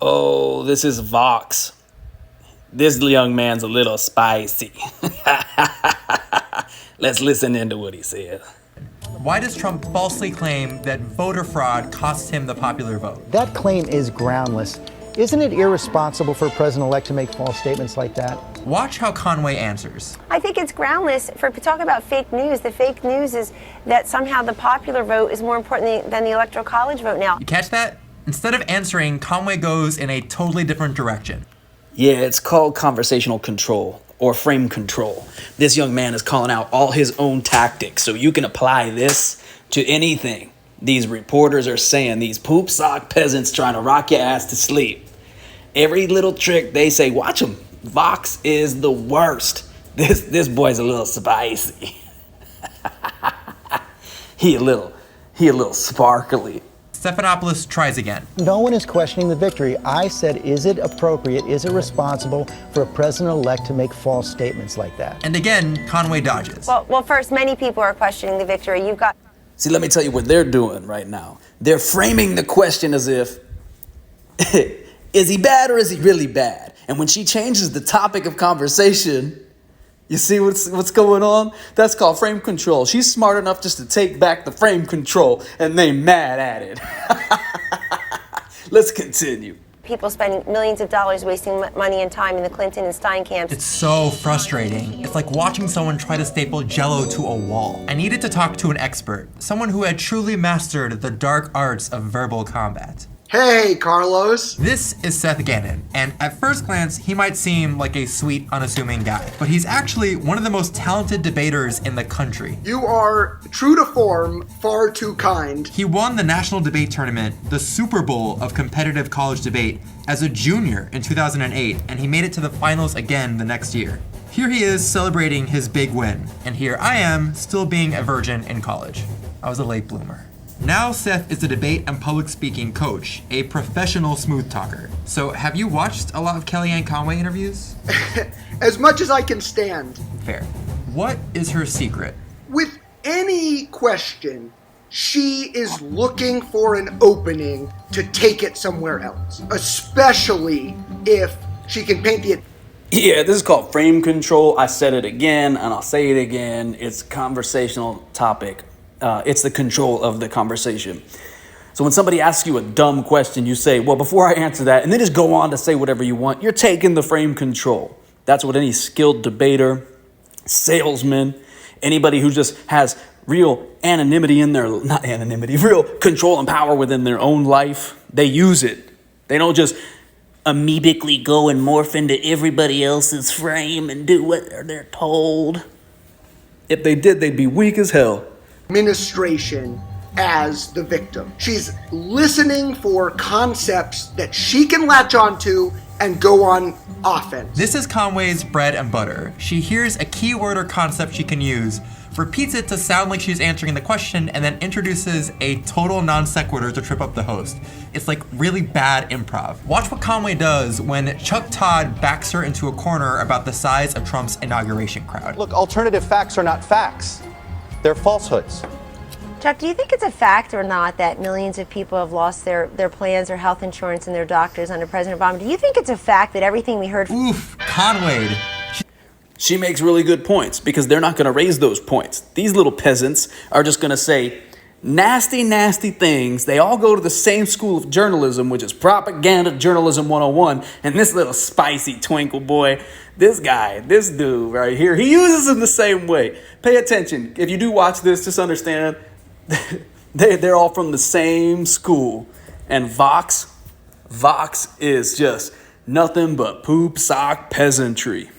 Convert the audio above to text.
Oh, this is Vox. This young man's a little spicy. Let's listen into what he said. Why does Trump falsely claim that voter fraud cost him the popular vote? That claim is groundless. Isn't it irresponsible for a president-elect to make false statements like that? Watch how Conway answers. I think it's groundless for talk about fake news. The fake news is that somehow the popular vote is more important than the electoral college vote now. You catch that? Instead of answering, Conway goes in a totally different direction. Yeah, it's called conversational control or frame control. This young man is calling out all his own tactics, so you can apply this to anything. These reporters are saying, these poop sock peasants trying to rock your ass to sleep. Every little trick they say, watch him. Vox is the worst. This boy's a little spicy. He a little sparkly. Stephanopoulos tries again. No one is questioning the victory. I said, is it appropriate, is it responsible for a president-elect to make false statements like that? And again, Conway dodges. Well, first, many people are questioning the victory. You've got. See, let me tell you what they're doing right now. They're framing the question as if, is he bad or is he really bad? And when she changes the topic of conversation, you see what's going on? That's called frame control. She's smart enough just to take back the frame control, and they mad at it. Let's continue. People spending millions of dollars wasting money and time in the Clinton and Stein camps. It's so frustrating. It's like watching someone try to staple Jell-O to a wall. I needed to talk to an expert, someone who had truly mastered the dark arts of verbal combat. Hey, Carlos. This is Seth Gannon, and at first glance, he might seem like a sweet, unassuming guy, but he's actually one of the most talented debaters in the country. You are, true to form, far too kind. He won the national debate tournament, the Super Bowl of competitive college debate, as a junior in 2008, and he made it to the finals again the next year. Here he is celebrating his big win, and here I am, still being a virgin in college. I was a late bloomer. Now Seth is a debate and public speaking coach, a professional smooth talker. So have you watched a lot of Kellyanne Conway interviews? As much as I can stand. Fair. What is her secret? With any question, she is looking for an opening to take it somewhere else. Especially if she can paint the... Yeah, this is called frame control. I said it again, and I'll say it again. It's a conversational topic. It's the control of the conversation. So when somebody asks you a dumb question, you say, well, before I answer that, and then just go on to say whatever you want, you're taking the frame control. That's what any skilled debater, salesman, anybody who just has real real control and power within their own life, they use it. They don't just amebically go and morph into everybody else's frame and do what they're told. If they did, they'd be weak as hell. Administration as the victim. She's listening for concepts that she can latch onto and go on offense. This is Conway's bread and butter. She hears a keyword or concept she can use, repeats it to sound like she's answering the question, and then introduces a total non sequitur to trip up the host. It's like really bad improv. Watch what Conway does when Chuck Todd backs her into a corner about the size of Trump's inauguration crowd. Look, alternative facts are not facts. They're falsehoods. Chuck, do you think it's a fact or not that millions of people have lost their plans, their health insurance, and their doctors under President Obama? Do you think it's a fact that everything we heard... Oof, Conway. She makes really good points because they're not going to raise those points. These little peasants are just going to say nasty, nasty things. They all go to the same school of journalism, which is propaganda journalism 101. And this little spicy twinkle boy, this dude right here, he uses them the same way. Pay attention. If you do watch this, just understand they're all from the same school. And Vox is just nothing but poop sock peasantry.